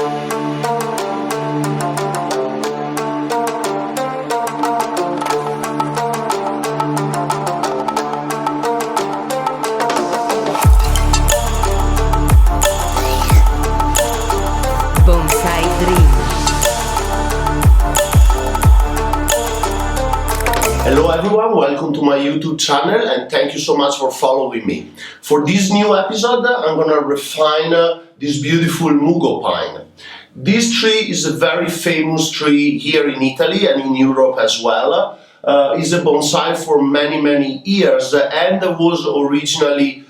Hello everyone, welcome to my YouTube channel and thank you so much for following me. For this new episode I'm gonna refine this beautiful Mugo pine. This tree is a very famous tree here in Italy and in Europe as well. It's a bonsai for many years and was originally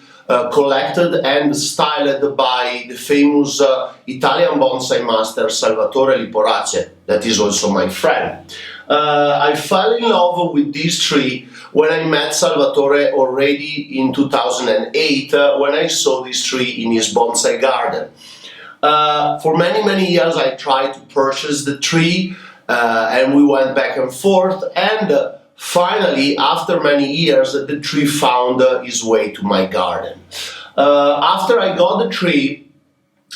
collected and styled by the famous Italian bonsai master Salvatore Liporace, that is also my friend. I fell in love with this tree when I met Salvatore already in 2008 when I saw this tree in his bonsai garden. For many years I tried to purchase the tree and we went back and forth, and finally after many years the tree found his way to my garden. After I got the tree,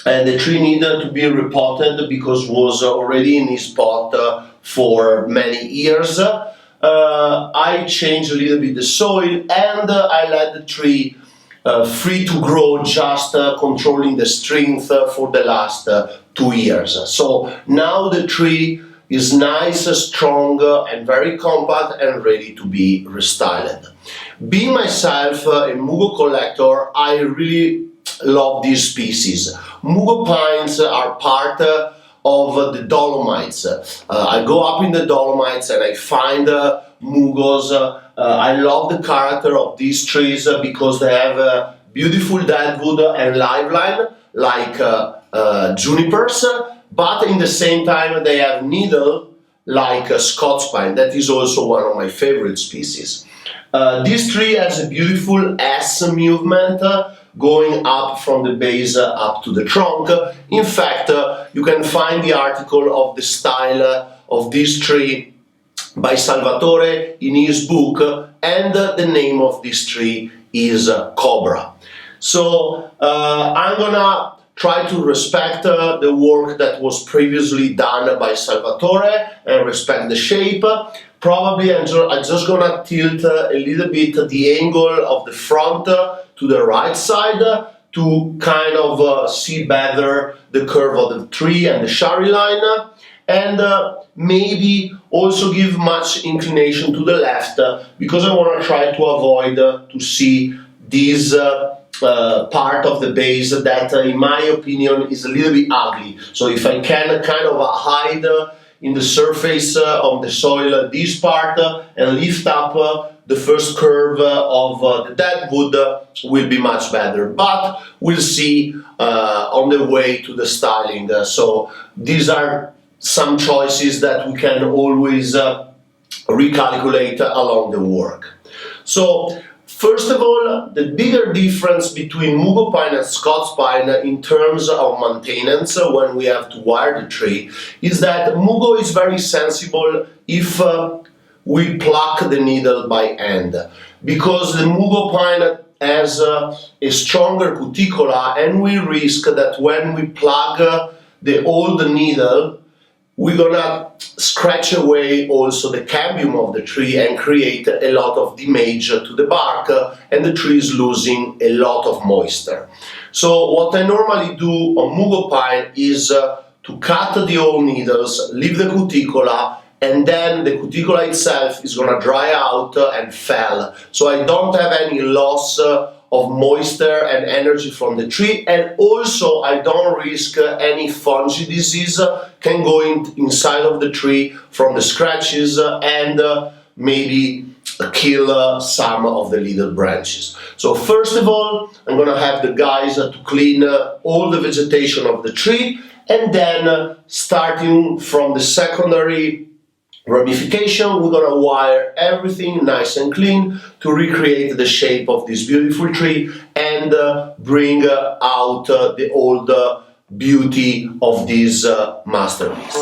and the tree needed to be repotted because was already in his pot for many years. I changed a little bit the soil and I let the tree free to grow, just controlling the strength for the last 2 years. So now the tree is nice, strong and very compact and ready to be restyled. Being myself a Mugo collector, I really love these species. Mugo pines are part of the Dolomites. I go up in the Dolomites and I find Mugos. I love the character of these trees because they have a beautiful deadwood and liveline like junipers, but in the same time they have needle like Scots pine. That is also one of my favorite species. This tree has a beautiful S movement going up from the base up to the trunk. In fact, you can find the article of the style of this tree by Salvatore in his book, and the name of this tree is Cobra. So I'm gonna try to respect the work that was previously done by Salvatore and respect the shape. Probably I'm just gonna tilt a little bit the angle of the front to the right side to kind of see better the curve of the tree and the shari line, and maybe also give much inclination to the left because I want to try to avoid to see this part of the base that in my opinion is a little bit ugly. So if I can kind of hide in the surface of the soil this part and lift up the first curve of the deadwood will be much better, but we'll see on the way to the styling. So these are some choices that we can always recalculate along the work. So first of all, the bigger difference between Mugo pine and Scots pine in terms of maintenance when we have to wire the tree is that Mugo is very sensible if we pluck the needle by hand, because the Mugo pine has a stronger cuticola and we risk that when we plug the old needle we're gonna scratch away also the cambium of the tree and create a lot of damage to the bark, and the tree is losing a lot of moisture. So what I normally do on Mugo pine is to cut the old needles, leave the cuticola, and then the cuticola itself is gonna dry out and fall. So I don't have any loss of moisture and energy from the tree, and also I don't risk any fungi disease can go inside of the tree from the scratches and maybe kill some of the little branches. So first of all, I'm gonna have the guys to clean all the vegetation of the tree, and then starting from the secondary ramification, we're gonna wire everything nice and clean to recreate the shape of this beautiful tree and bring out the old beauty of this masterpiece.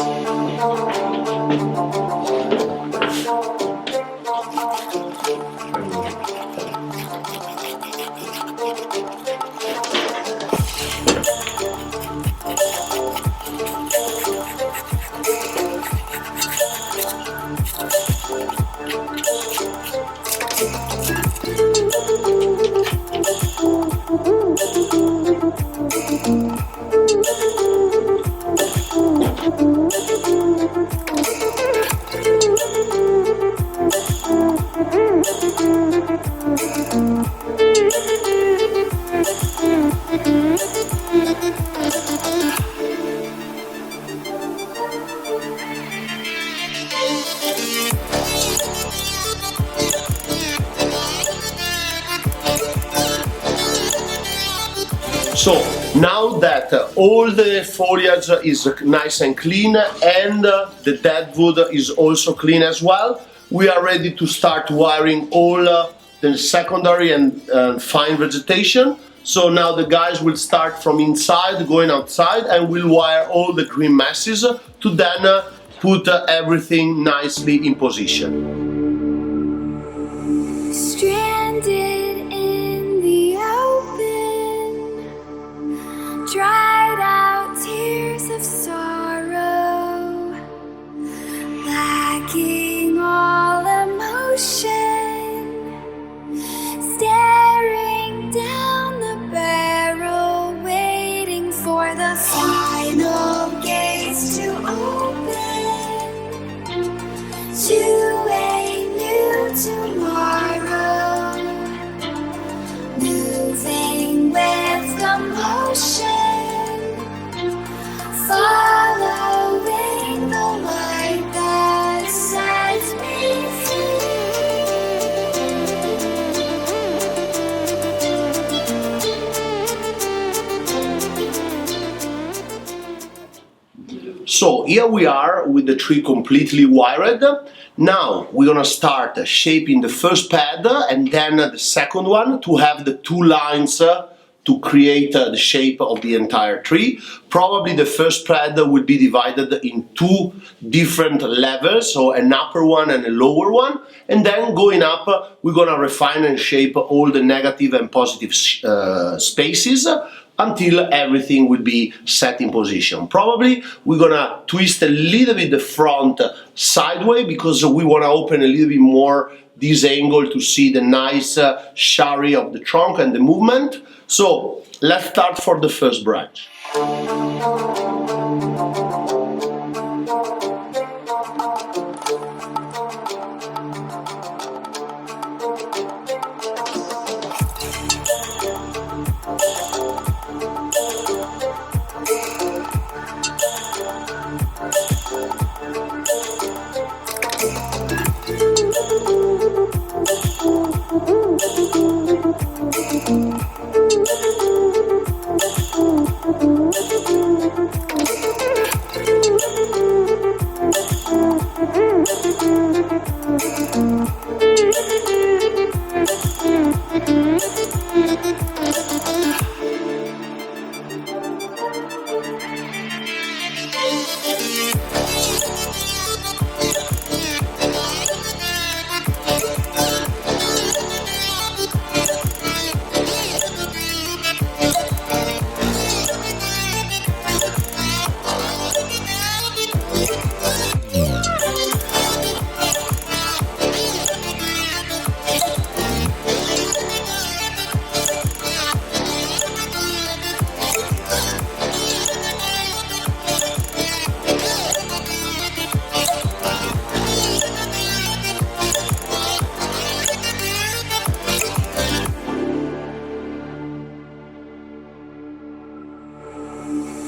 So now that all the foliage is nice and clean and the deadwood is also clean as well, we are ready to start wiring all the secondary and fine vegetation. So now the guys will start from inside, going outside, and we'll wire all the green masses to then put everything nicely in position. Stranded in the open, dried out tears of sorrow, lacking all emotion, staring down the barrel, waiting for the final gates to open to a new tomorrow, moving with the motion, following the light that sets me So here we are with the tree completely wired. Now we're gonna start shaping the first pad and then the second one to have the two lines to create the shape of the entire tree. Probably the first pad will be divided in two different levels, so an upper one and a lower one, and then going up we're gonna refine and shape all the negative and positive spaces until everything will be set in position. Probably we're gonna twist a little bit the front sideways because we wanna open a little bit more this angle to see the nice shari of the trunk and the movement. So let's start for the first branch.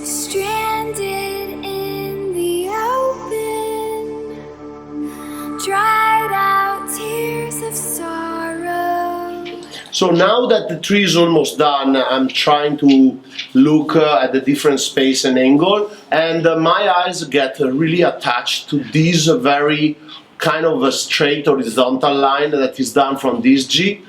stranded in the open, dried out tears of sorrow. So now that the tree is almost done, I'm trying to look at the different space and angle, and my eyes get really attached to this very kind of a straight horizontal line that is done from this gene.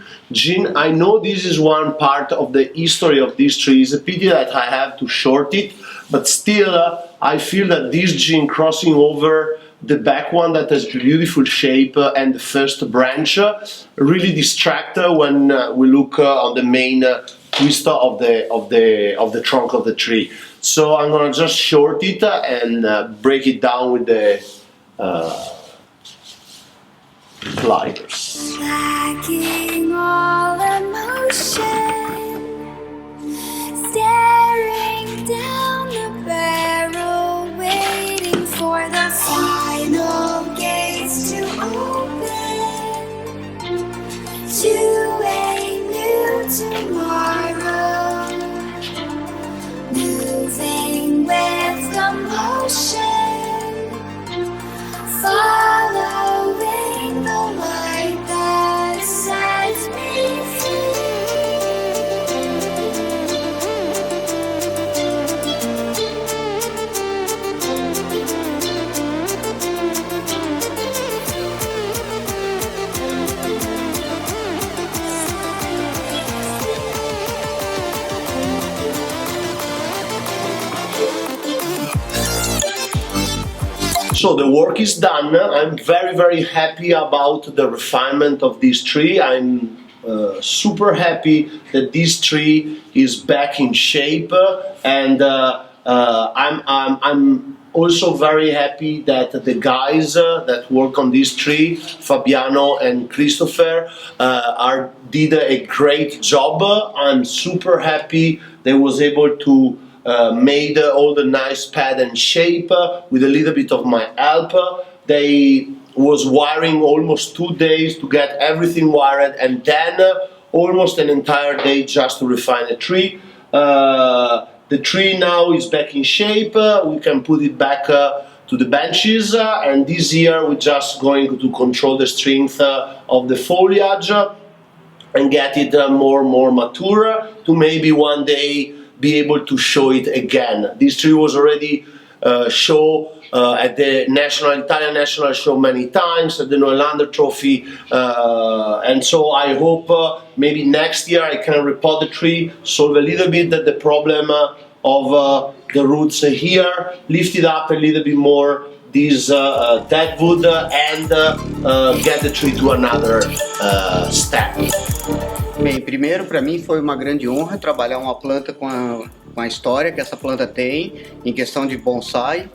I know this is one part of the history of this tree. It's a pity that I have to short it, but still I feel that this gene crossing over the back one that has beautiful shape and the first branch really distract when we look on the main twist of the trunk of the tree. So I'm gonna just short it and break it down with the pliers. Lacking all emotion, staring down the barrel, waiting for the final gates to open to a new tomorrow, moving So the work is done. I'm very happy about the refinement of this tree. I'm super happy that this tree is back in shape, and I'm also very happy that the guys that work on this tree, Fabiano and Christopher, did a great job. I'm super happy they was able to made all the nice pad and shape with a little bit of my help. They was wiring almost 2 days to get everything wired, and then almost an entire day just to refine the tree. The tree now is back in shape. We can put it back to the benches, and this year we're just going to control the strength of the foliage and get it more mature to maybe one day be able to show it again. This tree was already shown at the Italian national show many times, at the Noelander Trophy, and so I hope maybe next year I can repot the tree, solve a little bit the problem of the roots here, lift it up a little bit more, this deadwood, and get the tree to another step. Bem, primeiro para mim foi uma grande honra trabalhar uma planta com a história que essa planta tem em questão de bonsai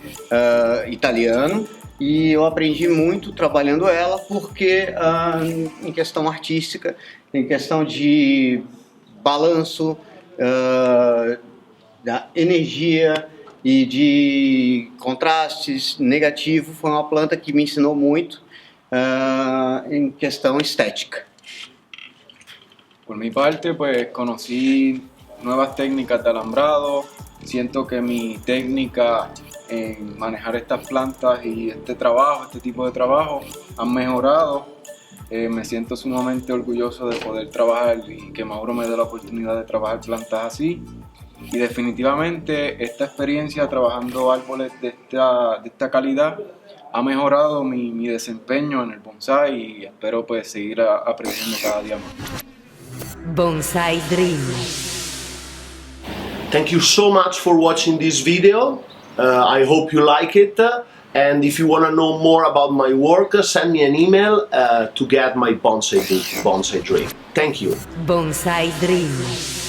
italiano, e eu aprendi muito trabalhando ela porque em questão artística, em questão de balanço, da energia e de contrastes negativo, foi uma planta que me ensinou muito en questão estética. Por mi parte, pues conocí nuevas técnicas de alambrado. Siento que mi técnica en manejar estas plantas y este tipo de trabajo han mejorado. Me siento sumamente orgulloso de poder trabajar y que Mauro me dé la oportunidad de trabajar plantas así. Y definitivamente esta experiencia trabajando árboles de esta calidad ha mejorado mi desempeño en el bonsai, y espero pues seguir aprendiendo cada día más. Bonsai Dream. Thank you so much for watching this video. I hope you like it. And if you want to know more about my work, send me an email to get my bonsai dream. Thank you. Bonsai Dream.